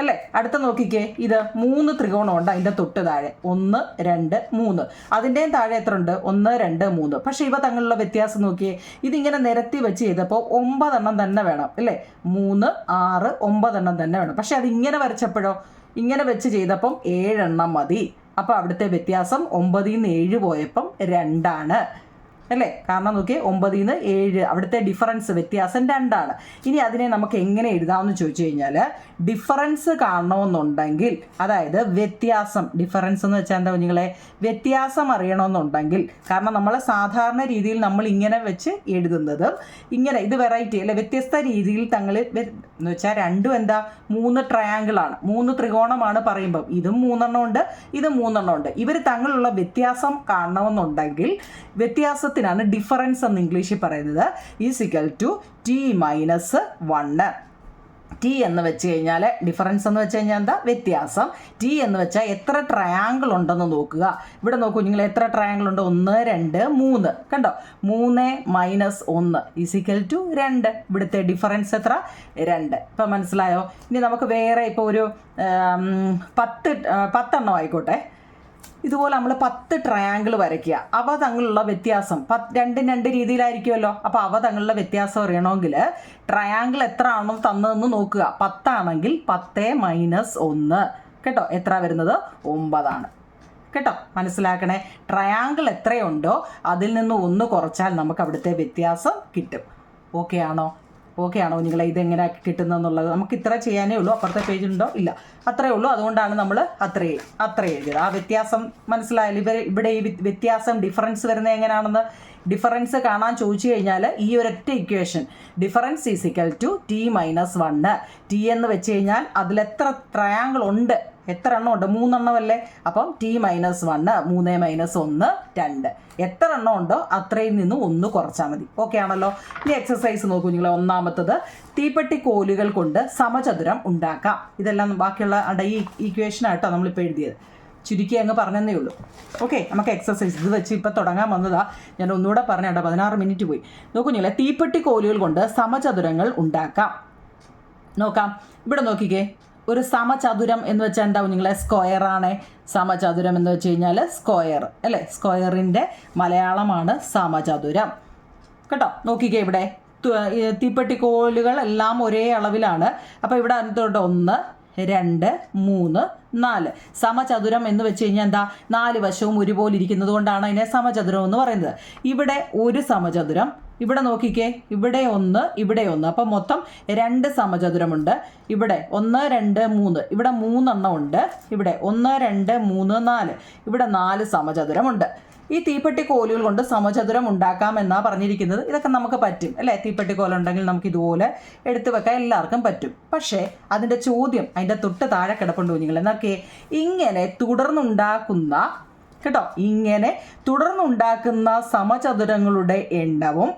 അല്ലേ. അടുത്ത നോക്കിക്കേ, ഇത് 3 ത്രികോണമുണ്ട്, അതിൻ്റെ തൊട്ട് താഴെ 1 2 3, അതിൻ്റെയും താഴെ എത്ര ഉണ്ട്, 1 2 3. പക്ഷേ ഇവ തമ്മിലുള്ള വ്യത്യാസം നോക്കിയേ, ഇതിങ്ങനെ നിരത്തി വെച്ച് ചെയ്തപ്പോൾ 9 തന്നെ വേണം അല്ലേ. 3 6 9 തന്നെ വേണം. പക്ഷേ അത് ഇങ്ങനെ വരച്ചപ്പോഴോ, ഇങ്ങനെ വെച്ച് ചെയ്തപ്പം 7 മതി. അപ്പോൾ അവിടുത്തെ വ്യത്യാസം 9 നിന്ന് 7 പോയപ്പം 2 അല്ലേ. കാരണം നോക്കിയേ, 9 നിന്ന് 7 അവിടുത്തെ ഡിഫറൻസ് വ്യത്യാസം 2. ഇനി അതിനെ നമുക്ക് എങ്ങനെ എഴുതാമെന്ന് ചോദിച്ചു കഴിഞ്ഞാൽ, ഡിഫറൻസ് കാണണമെന്നുണ്ടെങ്കിൽ, അതായത് വ്യത്യാസം, ഡിഫറൻസ് എന്ന് വെച്ചാൽ എന്താ കുഞ്ഞുങ്ങളെ, വ്യത്യാസം അറിയണമെന്നുണ്ടെങ്കിൽ, കാരണം നമ്മൾ സാധാരണ രീതിയിൽ നമ്മൾ ഇങ്ങനെ വെച്ച് എഴുതുന്നത് ഇങ്ങനെ, ഇത് വെറൈറ്റി അല്ലെ, വ്യത്യസ്ത രീതിയിൽ എന്ന് വെച്ചാൽ രണ്ടും എന്താ 3 ട്രയാങ്കിളാണ്, 3 ത്രികോണമാണ് പറയുമ്പം, ഇതും 3 ഉണ്ട്, ഇതും 3 ഉണ്ട്. ഇവർ തമ്മിലുള്ള വ്യത്യാസം കാണണമെന്നുണ്ടെങ്കിൽ വ്യത്യാസത്തിനാണ് ഡിഫറൻസ് എന്ന് ഇംഗ്ലീഷിൽ പറയുന്നത്, ഈസിക്കൽ ടു T - 1. ടി എന്ന് വെച്ച് കഴിഞ്ഞാൽ ഡിഫറൻസ് എന്ന് വെച്ച് കഴിഞ്ഞാൽ എന്താ, വ്യത്യാസം. ടി എന്ന് വെച്ചാൽ എത്ര ട്രയാങ്കിൾ ഉണ്ടെന്ന് നോക്കുക. ഇവിടെ നോക്കൂ നിങ്ങൾ, എത്ര ട്രയാങ്കിൾ ഉണ്ട്? 1 2 3. കണ്ടോ, 3 - 1 = 2. ഇവിടുത്തെ ഡിഫറൻസ് എത്ര? 2. ഇപ്പം മനസ്സിലായോ? ഇനി നമുക്ക് വേറെ ഇപ്പോൾ ഒരു 10 എണ്ണം ആയിക്കോട്ടെ. ഇതുപോലെ നമ്മൾ 10 ട്രയാങ്കിൾ വരയ്ക്കുക. അവ തമ്മിലുള്ള വ്യത്യാസം രണ്ടും രണ്ട് രീതിയിലായിരിക്കുമല്ലോ. അപ്പോൾ അവ തമ്മിലുള്ള വ്യത്യാസം അറിയണമെങ്കിൽ ട്രയാങ്കിൾ എത്ര ആണോ തന്നതെന്ന് നോക്കുക. 10 ആണെങ്കിൽ 10 - 1 കേട്ടോ, എത്ര വരുന്നത്? 9 കേട്ടോ. മനസ്സിലാക്കണേ, ട്രയാങ്കിൾ എത്രയുണ്ടോ അതിൽ നിന്ന് 1 കുറച്ചാൽ നമുക്ക് അവിടുത്തെ വ്യത്യാസം കിട്ടും. ഓക്കെ ആണോ? നിങ്ങളെ ഇതെങ്ങനെ കിട്ടുന്നതെന്നുള്ളത് നമുക്ക് ഇത്ര ചെയ്യാനേ ഉള്ളൂ. അപ്പുറത്തെ പേജുണ്ടോ? ഇല്ല, അത്രയേ ഉള്ളൂ. അതുകൊണ്ടാണ് നമ്മൾ അത്ര എഴുതിയത്. ആ വ്യത്യാസം മനസ്സിലായാലും ഇവിടെ ഈ വ്യത്യാസം ഡിഫറൻസ് വരുന്നത് എങ്ങനെയാണെന്ന് ഡിഫറൻസ് കാണാൻ ചോദിച്ചു കഴിഞ്ഞാൽ ഈ ഒരൊറ്റ ഇക്വേഷൻ ഡിഫറൻസ് = t - 1. ടി എന്ന് വെച്ച് കഴിഞ്ഞാൽ അതിലെത്ര ട്രയാങ്കിൾ ഉണ്ട്, എത്ര എണ്ണം ഉണ്ട്? 3 എണ്ണമല്ലേ. അപ്പം t - 1 3 - 1 2. എത്ര എണ്ണം ഉണ്ടോ അത്രയിൽ നിന്ന് 1 കുറച്ചാൽ മതി. ഓക്കെ ആണല്ലോ. ഇനി എക്സസൈസ് നോക്കൂ നിങ്ങൾ. ഒന്നാമത്തത്, തീപ്പെട്ടി കോലുകൾ കൊണ്ട് സമചതുരം ഉണ്ടാക്കാം. ഇതെല്ലാം ബാക്കിയുള്ള ഈ ഇക്വേഷനായിട്ടോ നമ്മളിപ്പോൾ എഴുതിയത്. ചുരുക്കി അങ്ങ് പറഞ്ഞതേ ഉള്ളൂ. ഓക്കെ, നമുക്ക് എക്സസൈസ് ഇത് വെച്ച് ഇപ്പോൾ തുടങ്ങാൻ വന്നതാ. ഞാൻ ഒന്നുകൂടെ പറഞ്ഞേട്ടോ, 16 മിനിറ്റ് പോയി. നോക്കൂ നിങ്ങൾ, തീപ്പെട്ടി കോലുകൾ കൊണ്ട് സമചതുരങ്ങൾ ഉണ്ടാക്കാം. നോക്കാം, ഇവിടെ നോക്കിക്കേ. ഒരു സമചതുരം എന്ന് വെച്ചാൽ എന്താവും നിങ്ങളെ? സ്ക്വയറാണ്. സമചതുരം എന്ന് വെച്ച് കഴിഞ്ഞാൽ സ്ക്വയർ അല്ലേ? സ്ക്വയറിൻ്റെ മലയാളമാണ് സമചതുരം കേട്ടോ. നോക്കിക്കേ, ഇവിടെ തീപ്പെട്ടി കോലുകൾ എല്ലാം ഒരേ അളവിലാണ്. അപ്പോൾ ഇവിടെ അടുത്തോട്ട് 1 2 3 4. സമചതുരം എന്ന് വെച്ച് കഴിഞ്ഞാൽ എന്താ? 4 വശവും ഒരുപോലെ ഇരിക്കുന്നത് കൊണ്ടാണ് അതിനെ സമചതുരം എന്ന് പറയുന്നത്. ഇവിടെ ഒരു സമചതുരം, ഇവിടെ നോക്കിക്കേ, ഇവിടെ 1 ഇവിടെ 1. അപ്പം മൊത്തം 2 സമചതുരമുണ്ട്. ഇവിടെ 1 2 3, ഇവിടെ 3 എണ്ണം ഉണ്ട്. ഇവിടെ 1 2 3 4, ഇവിടെ 4 സമചതുരമുണ്ട്. ഈ തീപ്പെട്ടി കോലുകൾ കൊണ്ട് സമചതുരം ഉണ്ടാക്കാം എന്നാണ് പറഞ്ഞിരിക്കുന്നത്. ഇതൊക്കെ നമുക്ക് പറ്റും അല്ലേ? തീപ്പെട്ടി കോലുണ്ടെങ്കിൽ നമുക്ക് ഇതുപോലെ എടുത്തു വെക്കാൻ എല്ലാവർക്കും പറ്റും. പക്ഷേ അതിൻ്റെ ചോദ്യം അതിൻ്റെ തൊട്ട് താഴെ കിടപ്പുണ്ട് കുഞ്ഞുങ്ങൾ. എന്നൊക്കെ ഇങ്ങനെ തുടർന്നുണ്ടാക്കുന്ന സമചതുരങ്ങളുടെ എണ്ണവും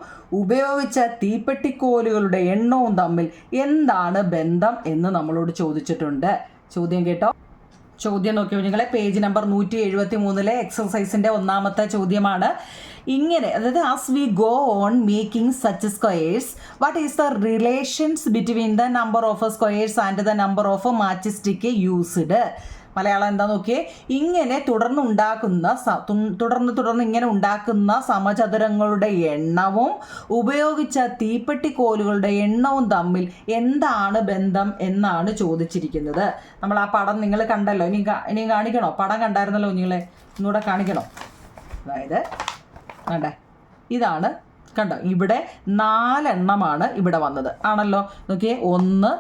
ഉപയോഗിച്ച തീപ്പെട്ടിക്കോലുകളുടെ എണ്ണവും തമ്മിൽ എന്താണ് ബന്ധം എന്ന് നമ്മളോട് ചോദിച്ചിട്ടുണ്ട്. ചോദ്യം കേട്ടോ. ചോദ്യം നോക്കിയോ നിങ്ങളെ, പേജ് നമ്പർ 173 എക്സർസൈസിൻ്റെ ഒന്നാമത്തെ ചോദ്യമാണ്. ഇങ്ങനെ, അതായത് as we go on making such squares, what is the relations between the number of squares and the number of match stick used? Malayalam എന്താ നോക്കിയേ. ഇങ്ങനെ തുടർന്ന് ഇങ്ങനെ ഉണ്ടാക്കുന്ന സമചതുരങ്ങളുടെ എണ്ണവും ഉപയോഗിച്ച തീപ്പെട്ടി കോലുകളുടെ എണ്ണവും തമ്മിൽ എന്താണ് ബന്ധം എന്നാണ് ചോദിച്ചിരിക്കുന്നത്. നമ്മൾ ആ പടം നിങ്ങൾ കണ്ടല്ലോ. ഇനി കാണിക്കണോ? പടം കണ്ടായിരുന്നല്ലോ നിങ്ങളെ, ഒന്നുകൂടെ കാണിക്കണോ? അതായത് വേണ്ടേ, ഇതാണ് കണ്ടോ, ഇവിടെ 4 എണ്ണമാണ് ഇവിടെ വന്നത് ആണല്ലോ. നോക്കിയേ, 1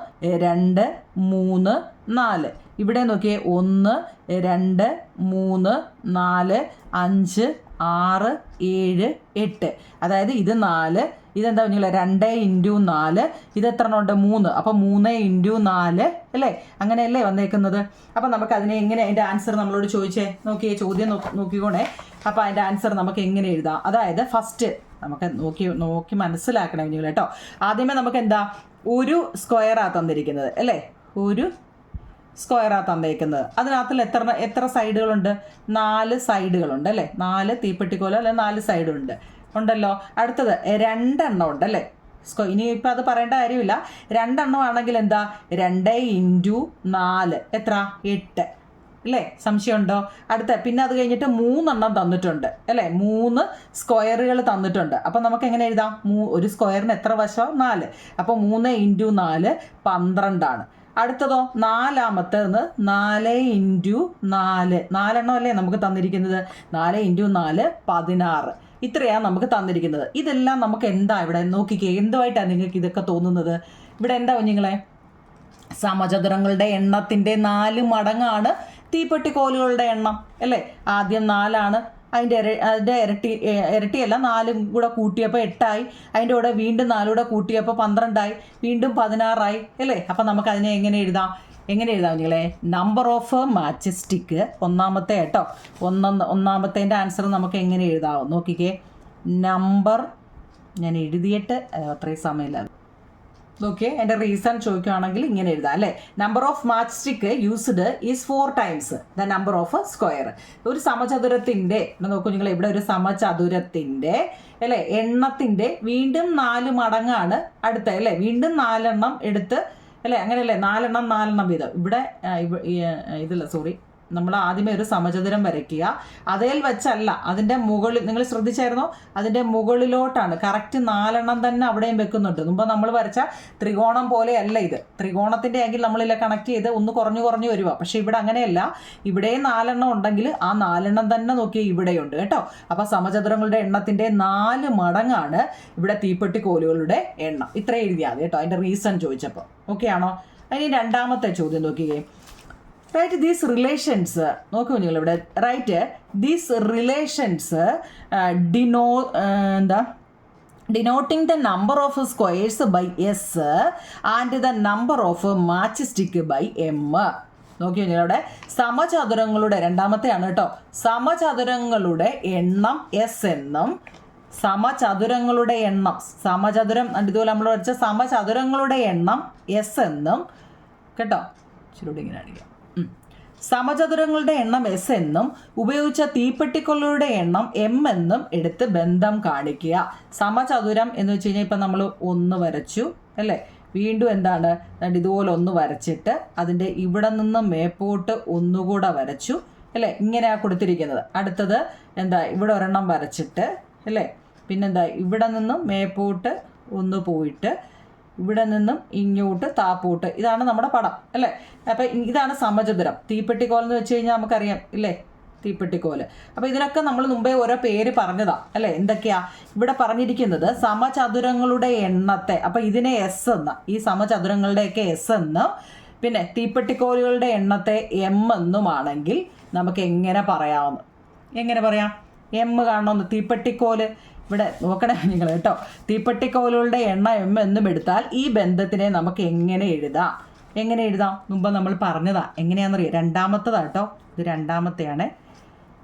2 3 4. ഇവിടെ നോക്കിയേ, 1 2 3 4 5 6 7 8. അതായത് ഇത് 4, ഇതെന്താ നിങ്ങൾ 2 × 4, ഇത് എത്ര ഉണ്ട്? 3. അപ്പം 3 × 4 അല്ലേ? അങ്ങനെയല്ലേ വന്നേക്കുന്നത്. അപ്പം നമുക്ക് അതിനെ എങ്ങനെ, അതിൻ്റെ ആൻസർ നമ്മളോട് ചോദിച്ചേ. നോക്കിയേ, ചോദ്യം നോക്കിക്കോണേ. അപ്പോൾ അതിൻ്റെ ആൻസർ നമുക്ക് എങ്ങനെ എഴുതാം? അതായത് ഫസ്റ്റ് നമുക്ക് നോക്കി മനസ്സിലാക്കണം നിങ്ങൾ കേട്ടോ. ആദ്യമേ നമുക്ക് എന്താ, ഒരു സ്ക്വയറാണ് തന്നിരിക്കുന്നത് അല്ലേ? ഒരു സ്ക്വയറാണ് തന്നേക്കുന്നത്. അതിനകത്തിൽ എത്ര സൈഡുകളുണ്ട്? 4 സൈഡുകളുണ്ട് അല്ലേ? 4 തീപ്പെട്ടിക്കോല അല്ലെ 4 സൈഡുണ്ട് ഉണ്ടല്ലോ. അടുത്തത് 2 എണ്ണം ഉണ്ട് അല്ലേ? ഇനിയിപ്പോൾ അത് പറയേണ്ട കാര്യമില്ല. 2 എണ്ണം ആണെങ്കിൽ എന്താ, 2 × 4 എത്ര? 8 അല്ലേ? സംശയമുണ്ടോ? അടുത്ത പിന്നെ അത് കഴിഞ്ഞിട്ട് 3 എണ്ണം തന്നിട്ടുണ്ട് അല്ലേ? 3 സ്ക്വയറുകൾ തന്നിട്ടുണ്ട്. അപ്പം നമുക്ക് എങ്ങനെ എഴുതാം? ഒരു സ്ക്വയറിന് എത്ര വശം? 4. അപ്പോൾ 3 × 4 12 ആണ്. അടുത്തതോ നാലാമത്തേത് 4 × 4, 4 എണ്ണം അല്ലേ നമുക്ക് തന്നിരിക്കുന്നത്? 4 × 4 16. ഇത്രയാണ് നമുക്ക് തന്നിരിക്കുന്നത്. ഇതെല്ലാം നമുക്ക് എന്താ ഇവിടെ നോക്കിക്കേ, എന്തുമായിട്ടാണ് നിങ്ങൾക്ക് ഇതൊക്കെ തോന്നുന്നത്? ഇവിടെ എന്താ കുഞ്ഞുങ്ങളെ, സമചതുരങ്ങളുടെ എണ്ണത്തിൻ്റെ 4 മടങ്ങാണ് തീപ്പെട്ടിക്കോലുകളുടെ എണ്ണം അല്ലേ? ആദ്യം 4 ആണ്, അതിൻ്റെ ഇരട്ടിയല്ല, 4 കൂടെ കൂട്ടിയപ്പോൾ 8 ആയി. അതിൻ്റെ കൂടെ വീണ്ടും 4 കൂടെ കൂട്ടിയപ്പോൾ 12 ആയി, വീണ്ടും 16 ആയി അല്ലേ? അപ്പം നമുക്ക് അതിനെ എങ്ങനെ എഴുതാം നിങ്ങളെ? നമ്പർ ഓഫ് മാച്ച് സ്റ്റിക്ക് ഒന്നാമത്തെ കേട്ടോ. ഒന്നാമത്തേൻ്റെ ആൻസർ നമുക്ക് എങ്ങനെ എഴുതാം നോക്കിക്കേ. നമ്പർ, ഞാൻ എഴുതിയിട്ട് അത്രയും സമയമില്ല. ഓക്കെ, എൻ്റെ റീസൺ ചോദിക്കുകയാണെങ്കിൽ ഇങ്ങനെ എഴുതാം അല്ലേ. Number of match stick used is 4 times the number of square. ഒരു സമചതുരത്തിൻ്റെ നോക്കൂ നിങ്ങൾ, ഇവിടെ ഒരു സമചതുരത്തിൻ്റെ അല്ലേ എണ്ണത്തിൻ്റെ വീണ്ടും 4 മടങ്ങാണ് അടുത്ത അല്ലേ. വീണ്ടും 4 എണ്ണം എടുത്ത് അല്ലേ, അങ്ങനെയല്ലേ, 4 എണ്ണം വീതം. ഇവിടെ ഇതില്ല, സോറി, നമ്മൾ ആദ്യമേ ഒരു സമചതുരം വരയ്ക്കുക. അതേൽ വെച്ചല്ല, അതിൻ്റെ മുകളിൽ നിങ്ങൾ ശ്രദ്ധിച്ചായിരുന്നോ, അതിൻ്റെ മുകളിലോട്ടാണ്. കറക്റ്റ് 4 എണ്ണം തന്നെ അവിടെയും വെക്കുന്നുണ്ട്. മുമ്പ് നമ്മൾ വരച്ച ത്രികോണം പോലെയല്ല ഇത്. ത്രികോണത്തിൻ്റെ ആണെങ്കിൽ നമ്മളില്ല കണക്ട് ചെയ്ത് ഒന്ന് കുറഞ്ഞു വരിക. പക്ഷേ ഇവിടെ അങ്ങനെയല്ല, ഇവിടെയും 4 എണ്ണം ഉണ്ടെങ്കിൽ ആ 4 എണ്ണം തന്നെ നോക്കിയാൽ ഇവിടെയുണ്ട് കേട്ടോ. അപ്പോൾ സമചതുരങ്ങളുടെ എണ്ണത്തിൻ്റെ 4 മടങ്ങാണ് ഇവിടെ തീപ്പെട്ടിക്കോലുകളുടെ എണ്ണം. ഇത്രയും എഴുതിയാൽ മതി കേട്ടോ, അതിൻ്റെ റീസൺ ചോദിച്ചപ്പോൾ. ഓക്കെ ആണോ? അതിന് രണ്ടാമത്തെ ചോദ്യം നോക്കിയേ. റൈറ്റ് ദീസ് റിലേഷൻസ്, നോക്കൂ നിങ്ങൾ ഇവിടെ, right these relations denoting the number of squares by S and the number of match stick by M. നോക്കിയോ നിങ്ങൾ ഇവിടെ, സമചതുരങ്ങളുടെ രണ്ടാമത്തെയാണ് കേട്ടോ, സമചതുരങ്ങളുടെ എണ്ണം എസ് എന്നും സമചതുരങ്ങളുടെ എണ്ണം, സമചതുരം ഇതുപോലെ നമ്മൾ വരച്ച സമചതുരങ്ങളുടെ എണ്ണം എസ് എന്നും കേട്ടോ, ശരി ഇങ്ങനെ അടിക്കാം. സമചതുരങ്ങളുടെ എണ്ണം എസ് എന്നും ഉപയോഗിച്ച തീപ്പെട്ടിക്കൊള്ളുകളുടെ എണ്ണം എം എന്നും എടുത്ത് ബന്ധം കാണിക്കുക. സമചതുരം എന്ന് വെച്ച് കഴിഞ്ഞാൽ ഇപ്പം നമ്മൾ 1 വരച്ചു അല്ലേ, വീണ്ടും എന്താണ് ഇതുപോലെ 1 വരച്ചിട്ട് അതിൻ്റെ ഇവിടെ നിന്ന് മേപ്പോട്ട് ഒന്നുകൂടെ വരച്ചു അല്ലേ, ഇങ്ങനെയാണ് കൊടുത്തിരിക്കുന്നത്. അടുത്തത് എന്താ, ഇവിടെ ഒരെണ്ണം വരച്ചിട്ട് അല്ലേ, പിന്നെന്താ ഇവിടെ നിന്നും മേപ്പോട്ട് 1 പോയിട്ട് ഇവിടെ നിന്നും ഇങ്ങോട്ട് താപ്പോട്ട്, ഇതാണ് നമ്മുടെ പടം അല്ലേ. അപ്പം ഇതാണ് സമചതുരം. തീപ്പെട്ടിക്കോൽ എന്ന് വെച്ച് കഴിഞ്ഞാൽ നമുക്കറിയാം ഇല്ലേ, തീപ്പെട്ടിക്കോല്. അപ്പോൾ ഇതിനൊക്കെ നമ്മൾ മുമ്പേ ഓരോ പേര് പറഞ്ഞതാ അല്ലേ. എന്തൊക്കെയാ ഇവിടെ പറഞ്ഞിരിക്കുന്നത്? സമചതുരങ്ങളുടെ എണ്ണത്തെ, അപ്പം ഇതിനെ എസ് എന്ന, ഈ സമചതുരങ്ങളുടെയൊക്കെ എസ് എന്നും പിന്നെ തീപ്പെട്ടിക്കോലുകളുടെ എണ്ണത്തെ എം എന്നുമാണെങ്കിൽ നമുക്ക് എങ്ങനെ പറയാമെന്ന്, എങ്ങനെ പറയാം? എം കാണണമെന്ന്, തീപ്പെട്ടിക്കോല് ഇവിടെ നോക്കണേ നിങ്ങൾ കേട്ടോ. തീപ്പെട്ടിക്കോലുകളുടെ എണ്ണ എം എന്നും എടുത്താൽ ഈ ബന്ധത്തിനെ നമുക്ക് എങ്ങനെ എഴുതാം? മുമ്പ് നമ്മൾ പറഞ്ഞതാ. എങ്ങനെയാണെന്നറിയാം, രണ്ടാമത്തതാട്ടോ, ഇത് രണ്ടാമത്തെയാണ്.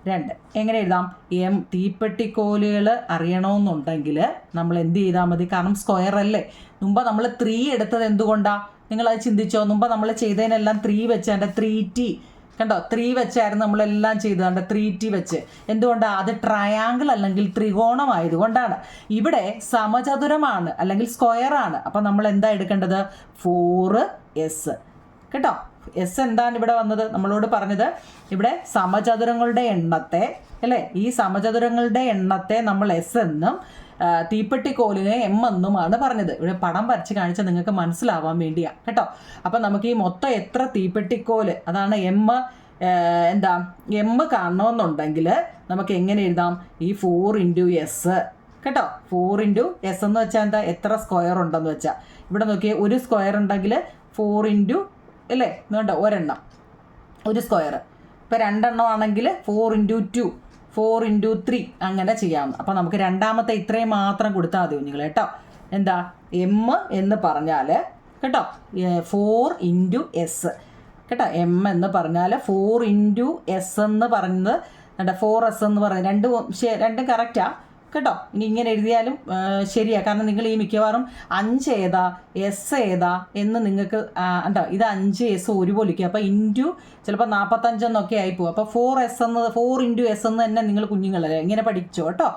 2 എങ്ങനെ എഴുതാം? എം തീപ്പെട്ടിക്കോലുകൾ അറിയണമെന്നുണ്ടെങ്കിൽ നമ്മൾ എന്ത് ചെയ്താൽ മതി? കാരണം സ്ക്വയർ അല്ലേ. മുമ്പ് നമ്മൾ 3 എടുത്തത് എന്തുകൊണ്ടാണ്? നിങ്ങളത് ചിന്തിച്ചോ? മുമ്പ് നമ്മൾ ചെയ്തതിനെല്ലാം 3 വെച്ച്, എൻ്റെ 3T കണ്ടോ, 3 വെച്ചായിരുന്നു നമ്മളെല്ലാം ചെയ്തത്. 3T വെച്ച്. എന്തുകൊണ്ടാണ്? അത് ട്രയാങ്കിൾ അല്ലെങ്കിൽ ത്രികോണമായതുകൊണ്ടാണ്. ഇവിടെ സമചതുരമാണ് അല്ലെങ്കിൽ സ്ക്വയർ ആണ്. അപ്പം നമ്മൾ എന്താ എടുക്കേണ്ടത്? 4S കേട്ടോ. എസ് എന്താണ് ഇവിടെ വന്നത്? നമ്മളോട് പറഞ്ഞത് ഇവിടെ സമചതുരങ്ങളുടെ എണ്ണത്തെ അല്ലേ, ഈ സമചതുരങ്ങളുടെ എണ്ണത്തെ നമ്മൾ എസ് എന്നും തീപ്പെട്ടിക്കോലിനെ എം എന്നുമാണ് പറഞ്ഞത്. ഇവിടെ പടം വരച്ച് കാണിച്ചാൽ നിങ്ങൾക്ക് മനസ്സിലാവാൻ വേണ്ടിയാണ് കേട്ടോ. അപ്പം നമുക്ക് ഈ മൊത്തം എത്ര തീപ്പെട്ടിക്കോല്, അതാണ് എം എം കാണണമെന്നുണ്ടെങ്കിൽ നമുക്ക് എങ്ങനെ എഴുതാം? ഈ 4x S കേട്ടോ. 4x എന്ന് വെച്ചാൽ എന്താ? എത്ര സ്ക്വയർ ഉണ്ടെന്ന് വെച്ചാൽ ഇവിടെ നോക്കിയേ, ഒരു സ്ക്വയർ ഉണ്ടെങ്കിൽ 4 അല്ലേ, വേണ്ട ഒരെണ്ണം, ഒരു സ്ക്വയർ. ഇപ്പം 2 എണ്ണം ആണെങ്കിൽ 4 × 2 4 × 3 അങ്ങനെ ചെയ്യാം. അപ്പം നമുക്ക് രണ്ടാമത്തെ ഇത്രയും മാത്രം കൊടുത്താൽ മതി നിങ്ങൾ കേട്ടോ. എന്താ എം എന്ന് പറഞ്ഞാൽ കേട്ടോ 4 × S കേട്ടോ. എം എന്ന് പറഞ്ഞാൽ 4 × S എന്ന് പറയുന്നത് കേട്ടോ, 4S എന്ന് പറയുന്നത് രണ്ടും കറക്റ്റാണ് കേട്ടോ. ഇനി ഇങ്ങനെ എഴുതിയാലും ശരിയാണ്. കാരണം നിങ്ങൾ ഈ മിക്കവാറും 5 ഏതാ എസ് ഏതാ എന്ന് നിങ്ങൾക്ക് എന്താ, ഇത് 5S ഒരുപോലിരിക്കും. അപ്പോൾ ഇൻറ്റു ചിലപ്പോൾ 45 എന്നൊക്കെ ആയിപ്പോവും. അപ്പോൾ 4S എന്ന് 4 × S എന്ന് തന്നെ നിങ്ങൾ കുഞ്ഞുങ്ങളല്ലേ ഇങ്ങനെ പഠിച്ചോ കേട്ടോ.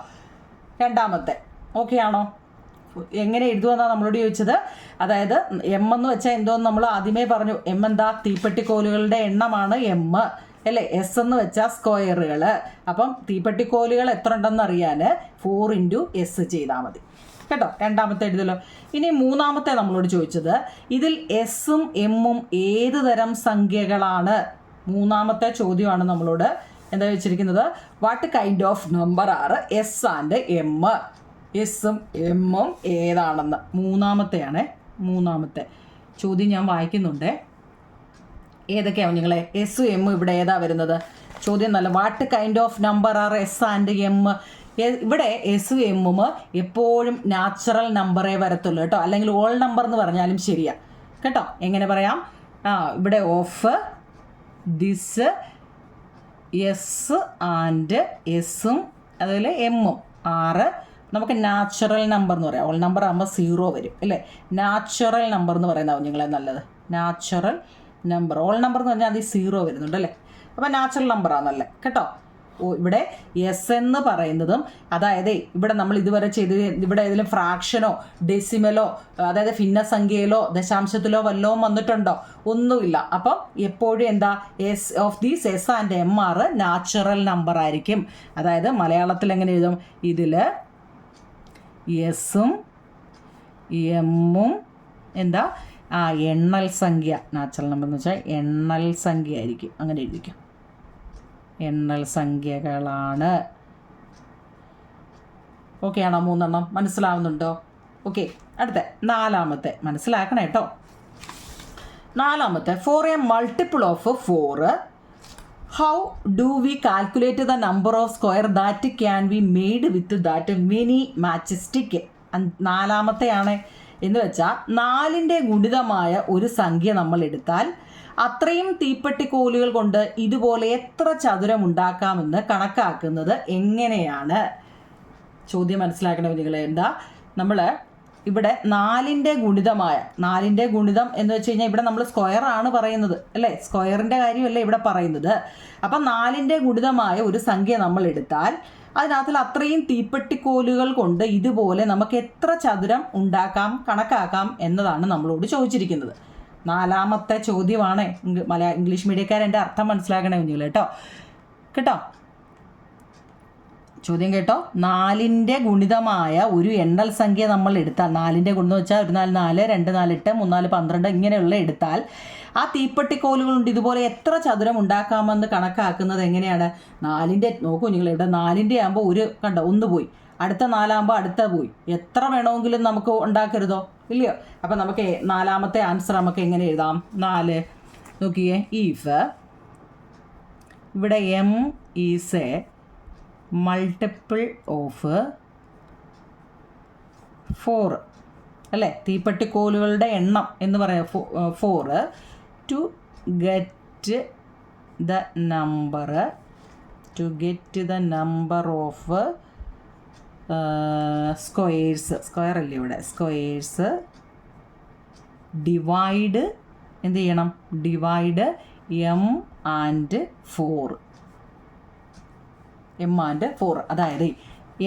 രണ്ടാമത്തെ ഓക്കെ ആണോ? എങ്ങനെ എഴുതുമെന്നാണ് നമ്മളോട് ചോദിച്ചത്. അതായത് എം എന്ന് വെച്ചാൽ എന്തോന്ന് നമ്മൾ ആദ്യമേ പറഞ്ഞു. എം എന്താ? തീപ്പെട്ടിക്കോലുകളുടെ എണ്ണമാണ് എം അല്ലേ. എസ് എന്ന് വെച്ചാൽ സ്ക്വയറുകൾ. അപ്പം തീപ്പെട്ടിക്കോലുകൾ എത്ര ഉണ്ടെന്ന് അറിയാൻ 4 × S ചെയ്താൽ മതി കേട്ടോ. രണ്ടാമത്തെ എഴുതല്ലോ. ഇനി മൂന്നാമത്തെ നമ്മളോട് ചോദിച്ചത്, ഇതിൽ എസും എമ്മും ഏത് തരം സംഖ്യകളാണ്? മൂന്നാമത്തെ ചോദ്യമാണ് നമ്മളോട് എന്താ ചോദിച്ചിരിക്കുന്നത്? What kind of number are s and m? എസും എമ്മും ഏതാണെന്ന് മൂന്നാമത്തെ ചോദ്യം ഞാൻ വായിക്കുന്നുണ്ട്. ഏതൊക്കെയാണ് നിങ്ങളെ? എസും എമ്മും ഇവിടെ ഏതാ വരുന്നത്? ചോദ്യം നല്ല. What kind of number are s and m? ഇവിടെ എസും എമ്മും എപ്പോഴും നാച്ചുറൽ നമ്പറേ വരത്തുള്ളൂ കേട്ടോ. അല്ലെങ്കിൽ ഓൾ നമ്പർ എന്ന് പറഞ്ഞാലും ശരിയാ കേട്ടോ. എങ്ങനെ പറയാം? ഇവിടെ ഓഫ് ദിസ് എസ് ആൻഡ് എസും അതുപോലെ എമ്മും 6 നമുക്ക് നാച്ചുറൽ നമ്പർ എന്ന് പറയാം. ഓൾ നമ്പർ ആകുമ്പോൾ 0 വരും അല്ലേ. നാച്ചുറൽ നമ്പർ എന്ന് പറയുന്ന കുഞ്ഞുങ്ങളെ നല്ലത്. നാച്ചുറൽ നമ്പർ, ഓൾ നമ്പർ എന്ന് പറഞ്ഞാൽ അതിൽ 0 വരുന്നുണ്ട് അല്ലേ. അപ്പോൾ നാച്ചുറൽ നമ്പറാണ് നല്ലത് കേട്ടോ. ഇവിടെ എസ് എന്ന് പറയുന്നതും, അതായത് ഇവിടെ നമ്മൾ ഇതുവരെ ചെയ്ത് ഇവിടെ ഏതെങ്കിലും ഫ്രാക്ഷനോ ഡെസിമലോ അതായത് ഭിന്നസംഖ്യയിലോ ദശാംശത്തിലോ വല്ലതും വന്നിട്ടുണ്ടോ? ഒന്നുമില്ല. അപ്പം എപ്പോഴും എന്താ, s of these s and m are natural number ആയിരിക്കും. അതായത് മലയാളത്തിൽ എങ്ങനെ എഴുതും? ഇതിൽ എസും എമ്മും എന്താ എണ്ണൽ സംഖ്യ, നാച്ചുറൽ നമ്പർ എന്ന് വെച്ചാൽ എണ്ണൽ സംഖ്യ ആയിരിക്കും. അങ്ങനെ എഴുതിക്കും, എണ്ണൽ സംഖ്യകളാണ്. ഓക്കെ ആണോ? 3 എണ്ണം മനസ്സിലാവുന്നുണ്ടോ? ഓക്കെ. അടുത്ത 4ാമത്തെ മനസ്സിലാക്കണം കേട്ടോ. 4ാമത്തെ, four a multiple of 4 how do we calculate the number of square that can be made with that mini matchstick. 4ാമത്തെയാണ് എന്ന് വെച്ചാൽ 4ൻ്റെ ഗുണിതമായ ഒരു സംഖ്യ നമ്മൾ എടുത്താൽ അത്രയും തീപ്പെട്ടിക്കോലുകൾ കൊണ്ട് ഇതുപോലെ എത്ര ചതുരം ഉണ്ടാക്കാമെന്ന് കണക്കാക്കുന്നത് എങ്ങനെയാണ്? ചോദ്യം മനസ്സിലാക്കണ കുഞ്ഞുങ്ങളെ. എന്താ, നമ്മൾ ഇവിടെ 4ൻ്റെ ഗുണിതമായ, 4ൻ്റെ ഗുണിതം എന്ന് വെച്ച് കഴിഞ്ഞാൽ ഇവിടെ നമ്മൾ സ്ക്വയർ ആണ് പറയുന്നത് അല്ലേ. സ്ക്വയറിൻ്റെ കാര്യമല്ലേ ഇവിടെ പറയുന്നത്. അപ്പം 4ൻ്റെ ഗുണിതമായ ഒരു സംഖ്യ നമ്മൾ എടുത്താൽ അതിനകത്തിൽ അത്രയും തീപ്പെട്ടിക്കോലുകൾ കൊണ്ട് ഇതുപോലെ നമുക്ക് എത്ര ചതുരം ഉണ്ടാക്കാം, കണക്കാക്കാം എന്നതാണ് നമ്മളോട് ചോദിച്ചിരിക്കുന്നത്. 4ാമത്തെ ചോദ്യമാണ്. ഇംഗ്ലീഷ് മീഡിയക്കാരെൻ്റെ അർത്ഥം മനസ്സിലാക്കണേ കുഞ്ഞുങ്ങൾ കേട്ടോ. ചോദ്യം കേട്ടോ. 4ൻ്റെ ഗുണിതമായ ഒരു എണ്ണൽ സംഖ്യ നമ്മൾ എടുത്താൽ, 4ൻ്റെ ഗുണിതം വെച്ചാൽ 1 4 4 2 4 8 3 4 12 ഇങ്ങനെയുള്ള എടുത്താൽ ആ തീപ്പെട്ടിക്കോലുകൾ കൊണ്ട് ഇതുപോലെ എത്ര ചതുരം ഉണ്ടാക്കാമെന്ന് കണക്കാക്കുന്നത് എങ്ങനെയാണ്? 4ൻ്റെ നോക്കൂ നിങ്ങൾ, ഇവിടെ 4ൻ്റെ ആകുമ്പോൾ ഒരു കണ്ടോ 1 പോയി, അടുത്ത 4ആകുമ്പോൾ അടുത്ത പോയി. എത്ര വേണമെങ്കിലും നമുക്ക് ഉണ്ടാക്കരുതോ? ഇല്ലയോ? അപ്പം നമുക്ക് 4ാമത്തെ ആൻസർ നമുക്ക് എങ്ങനെ എഴുതാം? 4 നോക്കിയേ. ഇഫ് ഇവിടെ m is a multiple of 4 അല്ലേ, തീപ്പെട്ടിക്കോലുകളുടെ എണ്ണം എന്ന് പറയാം 4 to get the number of squares, square അല്ലേ ഇവിടെ, സ്ക്വയേഴ്സ് ഡിവൈഡ് എന്ത് ചെയ്യണം? Divide m and 4. M and 4 അതായത്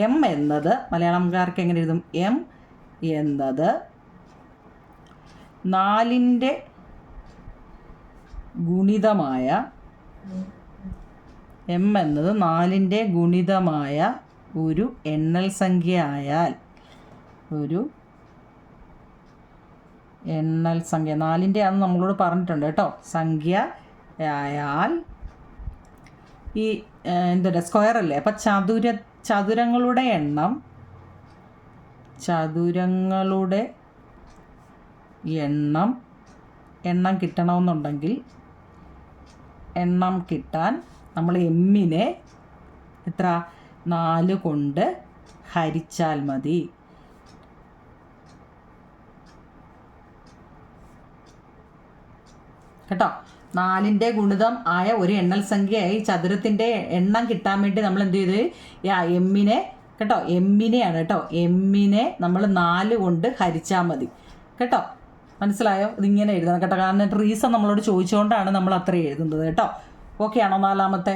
എം എന്നത് മലയാളംകാർക്ക് എങ്ങനെ എഴുതും? എം എന്നത് 4ൻ്റെ ഗുണിതമായ, എം എന്നത് 4ൻ്റെ ഗുണിതമായ ഒരു എണ്ണൽ സംഖ്യ ആയാൽ, ഒരു എണ്ണൽ സംഖ്യ 4ൻ്റെ ആണെന്ന് നമ്മളോട് പറഞ്ഞിട്ടുണ്ട് കേട്ടോ. സംഖ്യ ആയാൽ ഈ എന്താ സ്ക്വയർ അല്ലേ, അപ്പം ചതുരങ്ങളുടെ എണ്ണം കിട്ടണമെന്നുണ്ടെങ്കിൽ, എണ്ണം കിട്ടാൻ നമ്മൾ എമ്മിനെ എത്ര 4 കൊണ്ട് ഹരിച്ചാൽ മതി. കേട്ടോ. 4ൻ്റെ ഗുണിതം ആയ ഒരു എണ്ണൽ സംഖ്യയായി ചതുരത്തിൻ്റെ എണ്ണം കിട്ടാൻ വേണ്ടി നമ്മൾ എന്ത് ചെയ്ത് എമ്മിനെ കേട്ടോ, എമ്മിനെയാണ് കേട്ടോ, എമ്മിനെ നമ്മൾ 4 കൊണ്ട് ഹരിച്ചാൽ മതി കേട്ടോ. മനസ്സിലായോ? ഇതിങ്ങനെ എഴുതണം കേട്ടോ, കാരണം റീസൺ നമ്മളോട് ചോദിച്ചുകൊണ്ടാണ് നമ്മൾ അത്രയും എഴുതുന്നത് കേട്ടോ. ഓക്കെ ആണോ? 4ാമത്തെ.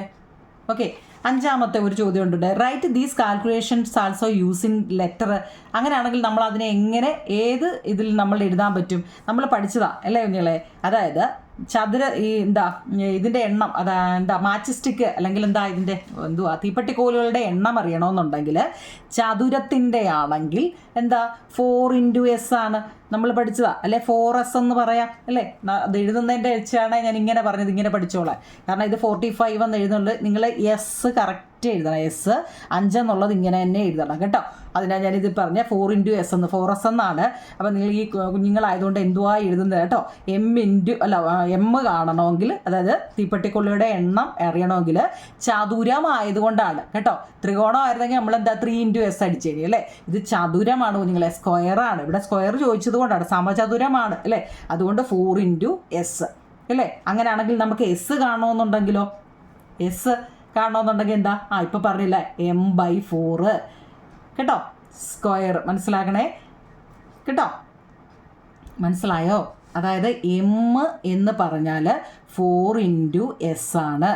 ഓക്കെ. 5ാമത്തെ ഒരു ചോദ്യം ഉണ്ട്. Write these calculations also using letter. അങ്ങനെയാണെങ്കിൽ നമ്മൾ അതിനെ എങ്ങനെ, ഏത് ഇതിൽ നമ്മൾ എഴുതാൻ പറ്റും? നമ്മൾ പഠിച്ചതാ അല്ലേ കുഞ്ഞുങ്ങളെ. അതായത് ഇതിൻ്റെ എണ്ണം എന്താ മാച്ചിസ്റ്റിക്ക് അല്ലെങ്കിൽ ഇതിൻ്റെ തീപ്പെട്ടിക്കോലുകളുടെ എണ്ണം അറിയണമെന്നുണ്ടെങ്കിൽ ചതുരത്തിൻ്റെ ആണെങ്കിൽ 4 × S ആണ് നമ്മൾ പഠിച്ചതാ അല്ലേ. 4S എന്ന് പറയാം അല്ലേ. അത് എഴുതുന്നതിൻ്റെ വെച്ചാണ് ഞാൻ ഇങ്ങനെ പറഞ്ഞത്, ഇങ്ങനെ പഠിച്ചോളാം. കാരണം ഇത് 45 എന്ന് എഴുതുന്നുണ്ട്. നിങ്ങൾ എസ് കറക്റ്റ് എഴുതണം. എസ് 5 എന്നുള്ളത് ഇങ്ങനെ തന്നെ എഴുതണം കേട്ടോ. അതിനാണ് ഞാനിത് പറഞ്ഞ 4 × S എന്ന്, 4S എന്നാണ്. അപ്പം നിങ്ങൾ ഈ കുഞ്ഞുങ്ങളായതുകൊണ്ട് എന്തുവാ എഴുതുന്നത് കേട്ടോ. എം കാണണമെങ്കിൽ, അതായത് തീപ്പെട്ടിക്കൊള്ളിയുടെ എണ്ണം അറിയണമെങ്കിൽ ചതുരമായതുകൊണ്ടാണ് കേട്ടോ. ത്രികോണം ആയിരുന്നെങ്കിൽ നമ്മൾ 3 × S അടിച്ചു കഴിഞ്ഞു അല്ലേ. ഇത് ചതുരമാണ് കുഞ്ഞുങ്ങളെ, സ്ക്വയറാണ്. ഇവിടെ സ്ക്വയർ ചോദിച്ചത് കൊണ്ടാണ്, സമചതുരമാണ് അല്ലേ. അതുകൊണ്ട് 4 × S അല്ലേ. അങ്ങനെയാണെങ്കിൽ നമുക്ക് എസ് കാണണമെന്നുണ്ടെങ്കിലോ, എസ് കാണണമെന്നുണ്ടെങ്കിൽ ഇപ്പം പറഞ്ഞില്ല M/4 കേട്ടോ. സ്ക്വയർ. മനസ്സിലാക്കണേ കേട്ടോ, മനസ്സിലായോ? അതായത് എം എന്ന് പറഞ്ഞാൽ 4 ഇൻറ്റു എസ് ആണ്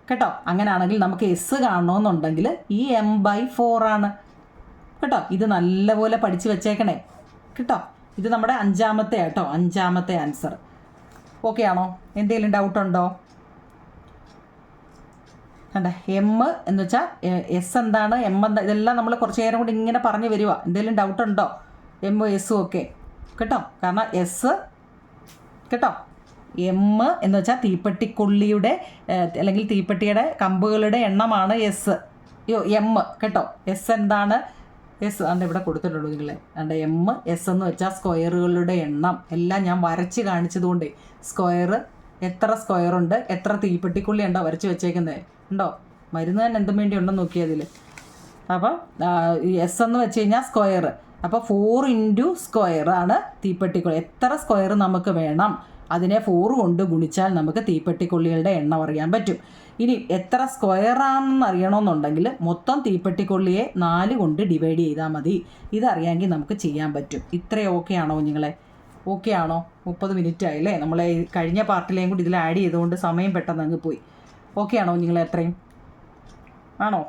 കേട്ടോ. അങ്ങനെയാണെങ്കിൽ നമുക്ക് എസ് കാണണമെന്നുണ്ടെങ്കിൽ ഈ m/4 ആണ് കേട്ടോ. ഇത് നല്ലപോലെ പഠിച്ച് വെച്ചേക്കണേ കേട്ടോ. ഇത് നമ്മുടെ 5ാമത്തെ കേട്ടോ, 5ാമത്തെ ആൻസർ. ഓക്കെ ആണോ? എന്തെങ്കിലും ഡൗട്ടുണ്ടോ? കണ്ടേ, എം എന്ന് വെച്ചാൽ എസ് എന്താണ്, എം എന്താ, ഇതെല്ലാം നമ്മൾ കുറച്ച് നേരം കൂടി ഇങ്ങനെ പറഞ്ഞു വരിക. എന്തെങ്കിലും ഡൗട്ടുണ്ടോ? എമ്മും എസ്സും ഒക്കെ കേട്ടോ. കാരണം എസ് കേട്ടോ, എം എന്ന് വെച്ചാൽ തീപ്പെട്ടിക്കൊള്ളിയുടെ അല്ലെങ്കിൽ തീപ്പെട്ടിയുടെ കമ്പുകളുടെ എണ്ണമാണ് എസ്. എം കേട്ടോ. എസ് എന്താണ്? എസ് അണ്ട് ഇവിടെ കൊടുത്തിട്ടുള്ളൂ നിങ്ങളെ. അണ്ട് എം എസ് എന്ന് വെച്ചാൽ സ്ക്വയറുകളുടെ എണ്ണം. എല്ലാം ഞാൻ വരച്ച് കാണിച്ചതുകൊണ്ട് സ്ക്വയർ, എത്ര സ്ക്വയറുണ്ട്, എത്ര തീപ്പെട്ടിക്കൊള്ളി ഉണ്ടോ വരച്ച് വെച്ചേക്കുന്നത് ഉണ്ടോ? മരുന്ന് തന്നെ എന്തും വേണ്ടി ഉണ്ടെന്ന് നോക്കിയതിൽ. അപ്പോൾ എസ് എന്ന് വെച്ച് കഴിഞ്ഞാൽ സ്ക്വയർ. അപ്പോൾ 4 ഇൻറ്റു സ്ക്വയർ ആണ് തീപ്പെട്ടിക്കൊള്ളി. എത്ര സ്ക്വയർ നമുക്ക് വേണം, അതിനെ 4 കൊണ്ട് ഗുണിച്ചാൽ നമുക്ക് തീപ്പെട്ടിക്കൊള്ളികളുടെ എണ്ണം അറിയാൻ പറ്റും. ഇനി എത്ര സ്ക്വയറാണെന്ന് അറിയണമെന്നുണ്ടെങ്കിൽ മൊത്തം തീപ്പെട്ടിക്കൊള്ളിയെ 4 കൊണ്ട് ഡിവൈഡ് ചെയ്താൽ മതി. ഇതറിയാമെങ്കിൽ നമുക്ക് ചെയ്യാൻ പറ്റും. ഇത്രയും ഓക്കെ ആണോ നിങ്ങളെ? ഓക്കെ ആണോ? 30 മിനിറ്റ് ആയില്ലേ? നമ്മളെ കഴിഞ്ഞ പാർട്ടിലേയും കൂടി ഇതിൽ ആഡ് ചെയ്തുകൊണ്ട് സമയം പെട്ടെന്ന് അങ്ങ് പോയി. ഓക്കെ ആണോ നിങ്ങളെ? എത്രയും ആണോ?